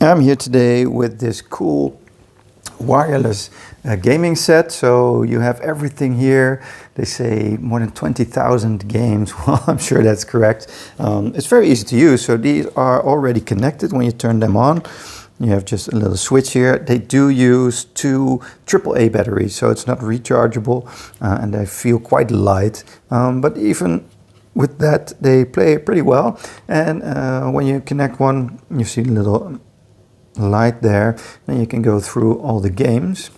I'm here today with this cool wireless gaming set. So you have everything here. They say more than 20,000 games. Well, I'm sure that's correct. It's very easy to use. So these are already connected when you turn them on. You have just a little switch here. They do use two AAA batteries, so it's not rechargeable, and they feel quite light. But even with that, they play pretty well. And when you connect one, you see a little light there, and you can go through all the games.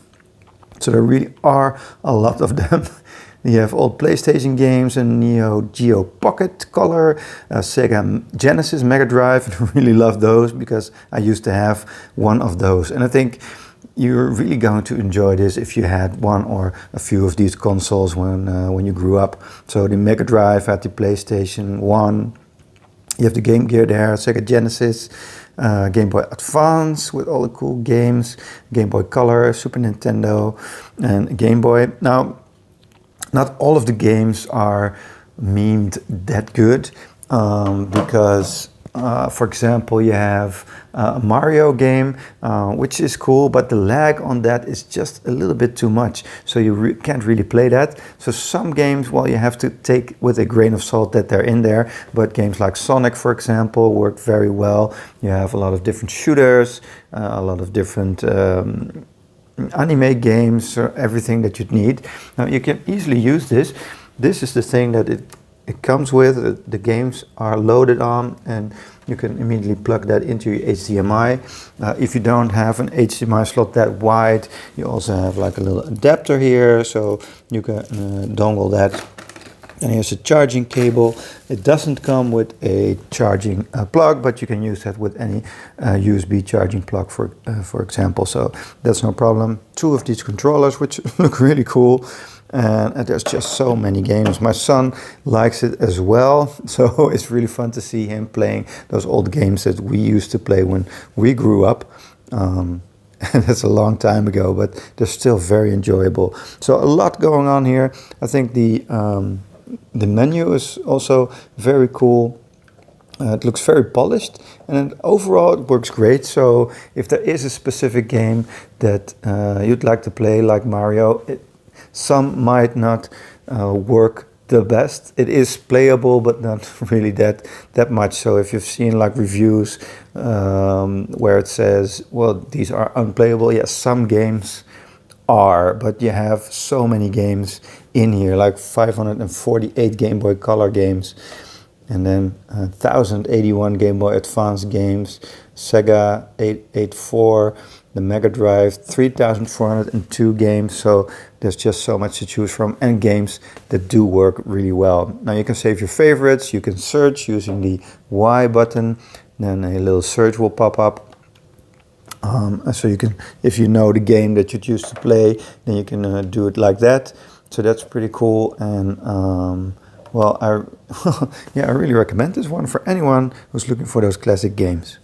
So there really are a lot of them. You have old PlayStation games, and Neo Geo Pocket Color, SEGA Genesis Mega Drive. I really love those because I used to have one of those. And I think you're really going to enjoy this if you had one or a few of these consoles when you grew up. So the Mega Drive had the PlayStation 1. You have the Game Gear there, Sega Genesis, Game Boy Advance with all the cool games, Game Boy Color, Super Nintendo, and Game Boy. Now, not all of the games are memed that good because, for example, you have a Mario game, which is cool, but the lag on that is just a little bit too much. So you can't really play that. So some games, well, you have to take with a grain of salt that they're in there. But games like Sonic, for example, work very well. You have a lot of different shooters, a lot of different anime games, everything that you'd need. Now you can easily use this. This is the thing that it comes with. The games are loaded on, and you can immediately plug that into your HDMI. If you don't have an HDMI slot that wide, you also have like a little adapter here, so you can dongle that. And here's a charging cable. It doesn't come with a charging plug, but you can use that with any USB charging plug, for example. So that's no problem. Two of these controllers, which look really cool. And there's just so many games. My son likes it as well, so it's really fun to see him playing those old games that we used to play when we grew up. And that's a long time ago, but they're still very enjoyable. So a lot going on here. I think the menu is also very cool. It looks very polished, and overall it works great. So if there is a specific game that you'd like to play, like Mario, some might not work the best. It is playable, but not really that much. So if you've seen like reviews where it says, well, these are unplayable, yes, some games are, but you have so many games in here, like 548 Game Boy Color games, and then 1081 Game Boy Advance games, Sega 884, the Mega Drive, 3402 games. So there's just so much to choose from, and games that do work really well. Now you can save your favorites, you can search using the Y button, then a little search will pop up. So you can, if you know the game that you used to play, then you can do it like that. So that's pretty cool. And well, I really recommend this one for anyone who's looking for those classic games.